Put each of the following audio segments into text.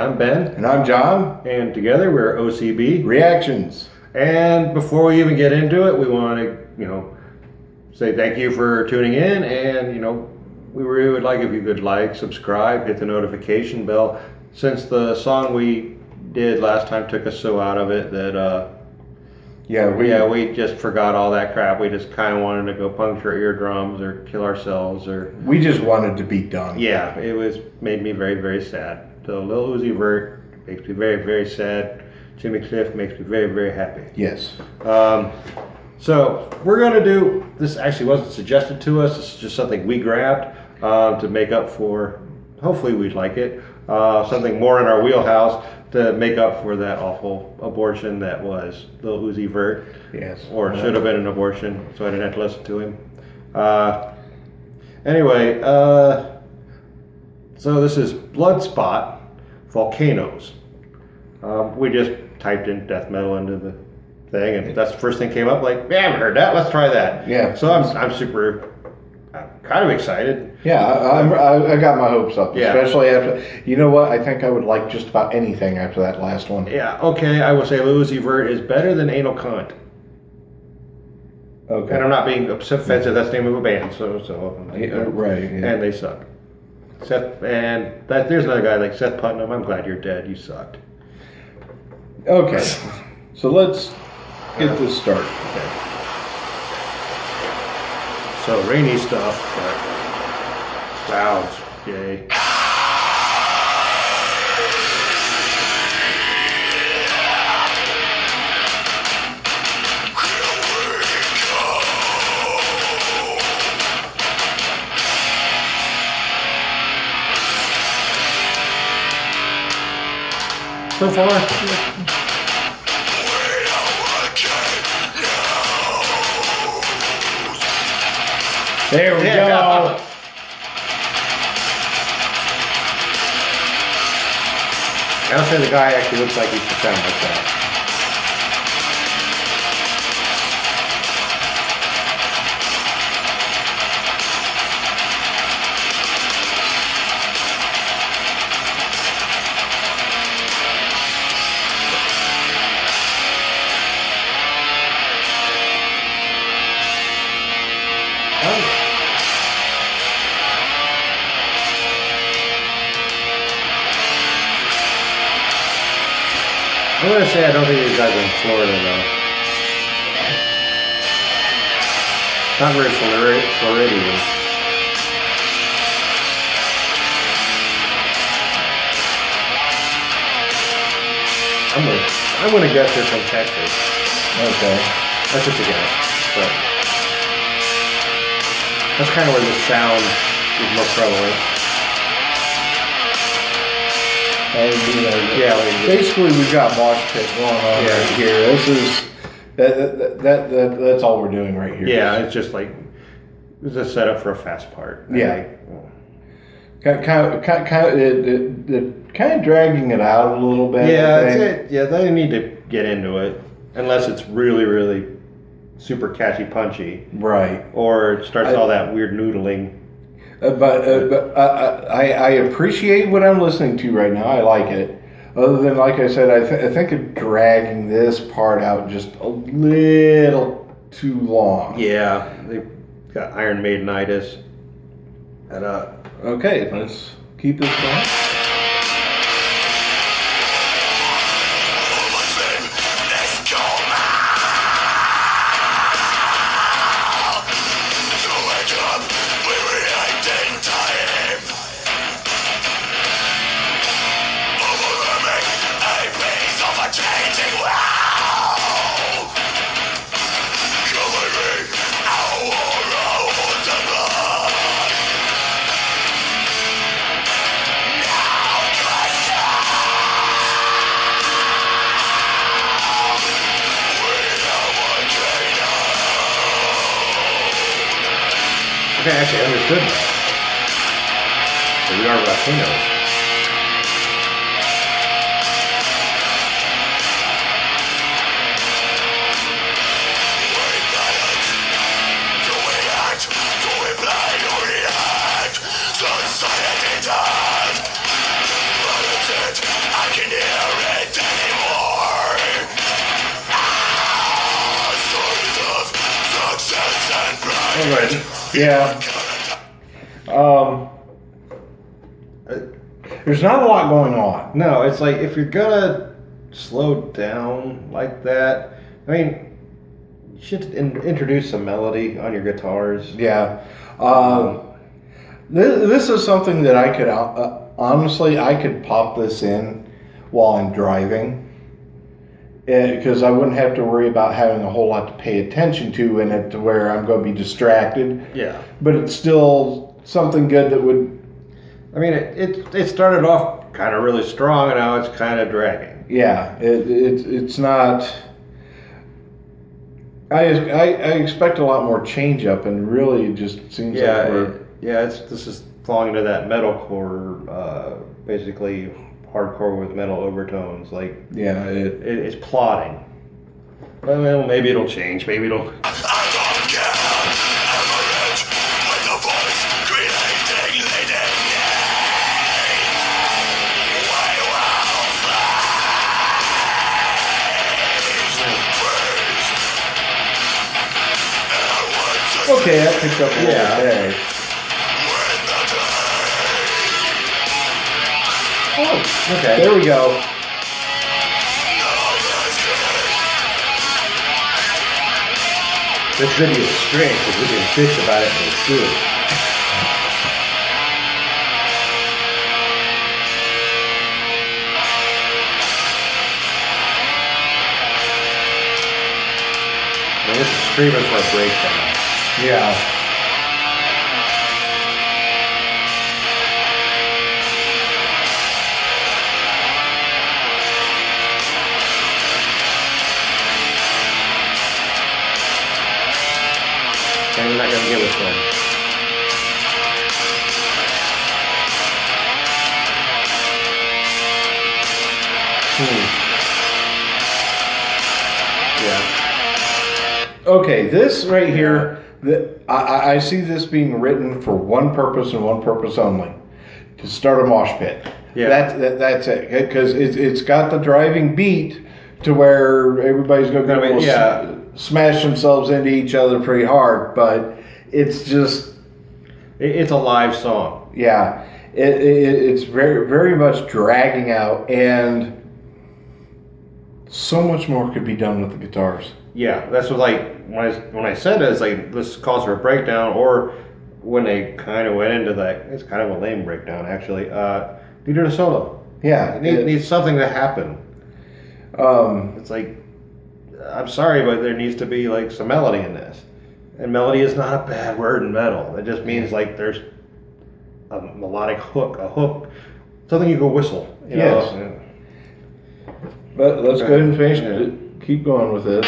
I'm Ben. And I'm John. And together we're OCB Reactions. And before we even get into it, we want to, say thank you for tuning in. And, we really would like if you could like, subscribe, hit the notification bell. Since the song we did last time took us so out of it that, we just forgot all that crap. We just kind of wanted to go puncture eardrums or kill ourselves or... We just wanted to be done. Yeah, made me very, very sad. So Lil Uzi Vert makes me very, very sad. Jimmy Cliff makes me very, very happy. Yes. So we're going to do, this actually wasn't suggested to us. This is just something we grabbed to make up for, hopefully we'd like it, something more in our wheelhouse to make up for that awful abortion that was Lil Uzi Vert. Yes. Or should have been an abortion, so I didn't have to listen to him. Anyway, so this is Bloodspot, Volcanoes. We just typed in death metal into the thing, and that's the first thing came up. Like, I haven't heard that. Let's try that. Yeah. So I'm kind of excited. Yeah, I got my hopes up, Yeah. especially after. You know what? I think I would like just about anything after that last one. Yeah. Okay. I will say Lil Uzi Vert is better than Anal Cunt. Okay. And I'm not being offensive. That's the name of a band. So right. Yeah. And they suck. There's another guy like Seth Putnam. I'm glad you're dead. You sucked. Okay. So let's get this started. Okay. So rainy stuff, but clouds, yay. So far, there we go. I'll say the guy actually looks like he should sound like that. I'm going to say I don't think these guys are in Florida, though. Not very Floridian. I'm gonna guess they're from Texas. Okay. That's just a guess. But that's kind of where the sound is most prevalent. Basically, we've got mosh pit going on right here. This is that's all we're doing right here. Yeah, it's just like it's a setup for a fast part. Yeah. Kind of dragging it out a little bit. Yeah, that's it. Yeah, they need to get into it unless it's really, really super catchy, punchy. Right. Or it starts all that weird noodling. But I appreciate what I'm listening to right now. I like it. Other than, like I said, I think of dragging this part out just a little too long. Yeah, they've got Iron Maidenitis. Okay, let's keep this going. Okay, actually, I understood that. So we are Volcanoes. Society died, but it's Yeah. There's not a lot going on. No, it's like if you're gonna slow down like that, I mean, you should introduce some melody on your guitars. Yeah. This is something that I could, honestly, I could pop this in while I'm driving. Because I wouldn't have to worry about having a whole lot to pay attention to in it to where I'm going to be distracted. Yeah. But it's still something good that would... I mean, it started off kind of really strong, and now it's kind of dragging. Yeah, it's not... I expect a lot more change up, and really it just seems like we're... This is falling into that metalcore, basically hardcore with metal overtones. Like, yeah, it's plotting. Well, maybe it'll change. Maybe it'll... Okay, that picked up a little bit. Oh, okay. There we go. This video is strange because we can bitch about it and it's good. And this is screaming for a breakdown. Yeah. And we're not going to get this one. Yeah. Okay, this right here, I see this being written for one purpose and one purpose only, to start a mosh pit. Yeah. That's it, because it's got the driving beat to where everybody's going to smash themselves into each other pretty hard, but it's just... It's a live song. Yeah, it's very, very much dragging out, and so much more could be done with the guitars. Yeah, that's what, like, when I said it, it's like, this calls for a breakdown, or when they kind of went into that, it's kind of a lame breakdown, actually, needed a solo. Yeah. It needs something to happen. It's like, I'm sorry, but there needs to be, like, some melody in this. And melody is not a bad word in metal. It just means, like, there's a melodic hook, something you can whistle. You know? But let's go ahead and finish it. Keep going with this.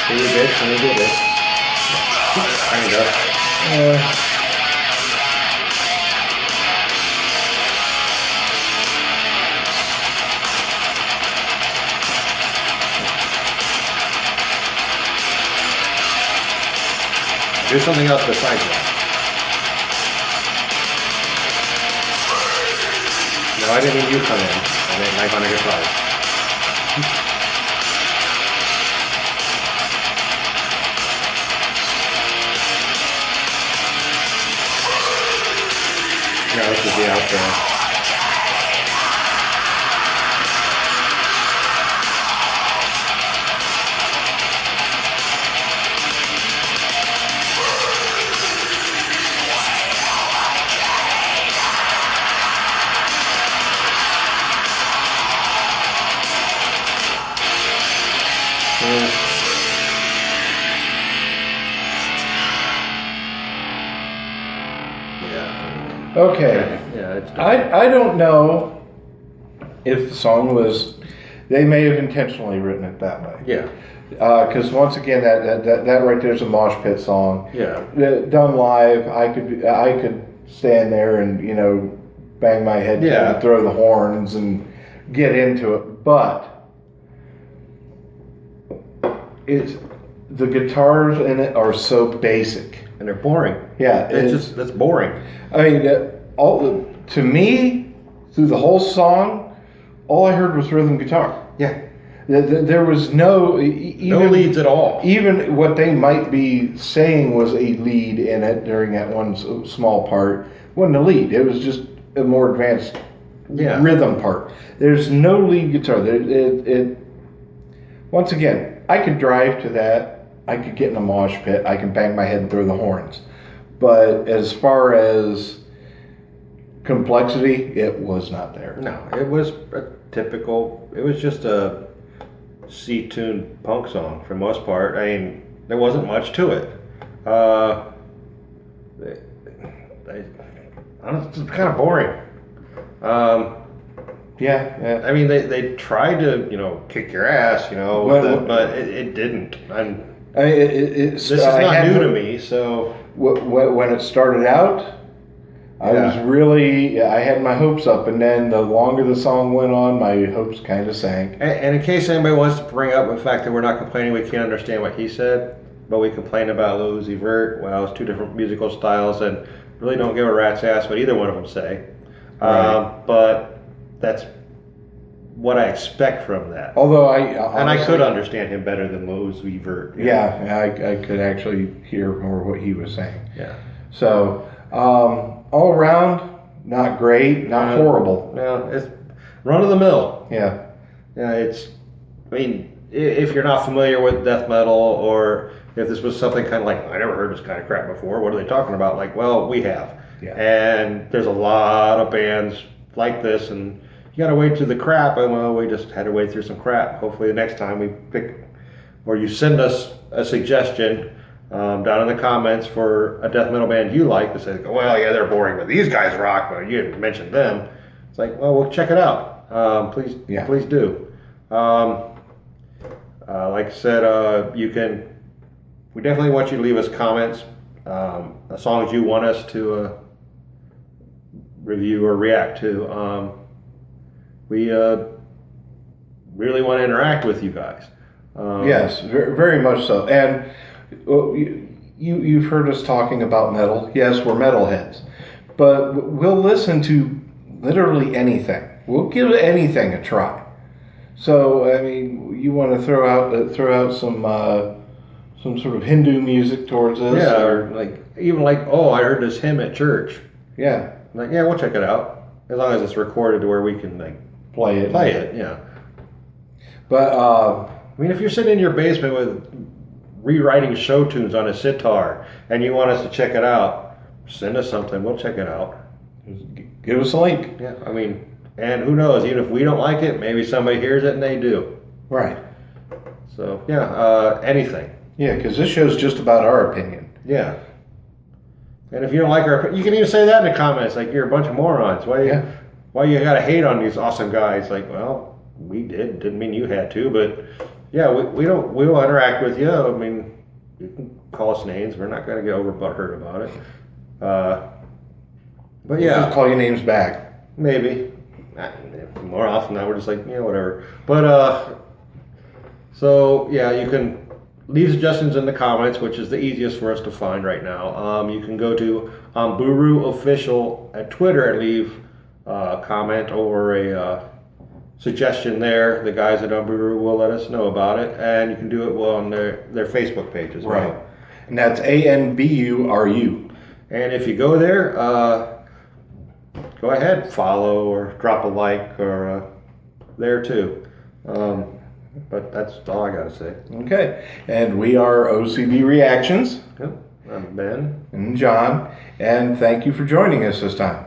We did this, and we did it. Kind of. Do something else besides that. No, I didn't mean you come in. I meant knife on a guitar. No, this is the outro. Yeah. Okay. Yeah. It's I don't know if the song was. They may have intentionally written it that way. Yeah. Because once again, that right there's a mosh pit song. Yeah. Done live, I could stand there and bang my head and throw the horns and get into it, but the guitars in it are so basic and they're boring. Yeah, that's boring. I mean, to me, through the whole song, all I heard was rhythm guitar. Yeah. There was no leads at all. Even what they might be saying was a lead in it during that one small part wasn't a lead. It was just a more advanced rhythm part. There's no lead guitar. Once again, I could drive to that. I could get in a mosh pit. I can bang my head and throw the horns. But as far as complexity, it was not there. No, it was a typical. It was just a C-tuned punk song for the most part. I mean, there wasn't much to it. I don't know, it's kind of boring. Yeah. I mean, they tried to kick your ass, but it didn't. This is not new to me. So when it started out, I had my hopes up, and then the longer the song went on, my hopes kind of sank. And in case anybody wants to bring up the fact that we're not complaining, we can't understand what he said, but we complain about Lil Uzi Vert. Well, it's two different musical styles, and really don't give a rat's ass what either one of them say. Right. But that's what I expect from that. Although I could understand him better than Lil Uzi Vert. Yeah, I could actually hear more what he was saying. Yeah. So. All around, not great, not horrible. No, it's run of the mill. Yeah. Yeah, if you're not familiar with death metal, or if this was something kind of like, I never heard this kind of crap before, what are they talking about? Like, well, we have. Yeah. And there's a lot of bands like this, and you gotta wade through the crap, and well, we just had to wade through some crap. Hopefully the next time we pick, or you send us a suggestion, down in the comments for a death metal band you like, to say, well, yeah, they're boring, but these guys rock, but you didn't mention them. It's like, well, we'll check it out. Please do. Like I said, we definitely want you to leave us comments, songs you want us to review or react to. We really want to interact with you guys. Yes, very, very much so. And you've heard us talking about metal. Yes, we're metalheads, but we'll listen to literally anything. We'll give anything a try. So I mean, you want to throw out some sort of Hindu music towards us? Yeah, or I heard this hymn at church. Yeah, we'll check it out as long as it's recorded to where we can play it. Yeah. But if you're sitting in your basement with rewriting show tunes on a sitar and you want us to check it out, send us something. We'll check it out. Give us a link. Yeah, and who knows? Even if we don't like it, maybe somebody hears it and they do. Right. So anything. Yeah, because this show's just about our opinion. Yeah. And if you don't like you can even say that in the comments. Like, you're a bunch of morons. Why you gotta hate on these awesome guys? Like, well, we didn't mean you had to, but. Yeah, we'll interact with you. I mean, you can call us names. We're not going to get butthurt about it. But yeah. We'll just call you names back. Maybe. More often than that, we're just like, whatever. But, so, yeah, you can leave suggestions in the comments, which is the easiest for us to find right now. You can go to Buru Official at Twitter and leave a comment or a suggestion there. The guys at Umburu will let us know about it, and you can do it on their Facebook page as well. Right, and that's ANBURU. And if you go there, go ahead, follow or drop a like or there too. But that's all I got to say. Okay, and we are OCB Reactions. Yep. I'm Ben and John, and thank you for joining us this time.